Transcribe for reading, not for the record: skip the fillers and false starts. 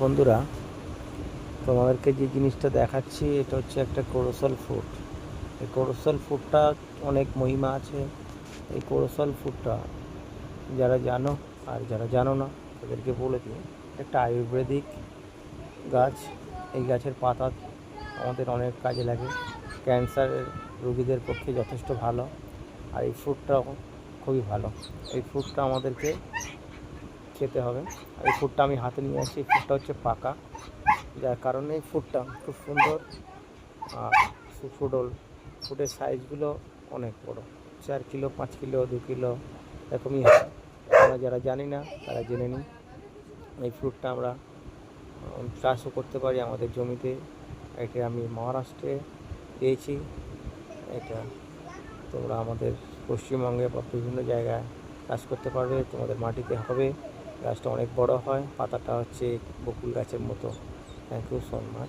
বন্ধুরা, তোমাদেরকে যে জিনিসটা দেখাচ্ছি এটা হচ্ছে একটা কোরোসল ফ্রুট। এই কোরোসল ফ্রুটটা অনেক মহিমা আছে। এই কোরোসল ফ্রুটটা যারা জানো আর যারা জানো না তাদেরকে বলে দিই, একটা আয়ুর্বেদিক গাছ। এই গাছের পাতা আমাদের অনেক কাজে লাগে, ক্যান্সারের রোগীদের পক্ষে যথেষ্ট ভালো। আর এই ফ্রুটটাও খুবই ভালো। এই ফ্রুটটা আমাদেরকে খেতে হবে। আর এই ফ্রুটটা আমি হাতে নিয়ে আসি। এই ফ্রুটটা হচ্ছে পাকা, যার কারণে এই ফ্রুটটা খুব সুন্দর। আর ফুটের সাইজগুলো অনেক বড়, 4 কিলো 5 কিলো 2 কিলো এরকমই হয়। আমরা যারা জানি না তারা জেনে নিই। এই ফ্রুটটা আমরা চাষও করতে পারি আমাদের জমিতে। এটা আমি মহারাষ্ট্রে পেয়েছি। এটা তোমরা আমাদের পশ্চিমবঙ্গে বা বিভিন্ন জায়গায় চাষ করতে পারবে, তোমাদের মাটিতে হবে। গাছটা অনেক বড় হয়, পাতাটা হচ্ছে বকুল গাছের মতো। Thank you so much.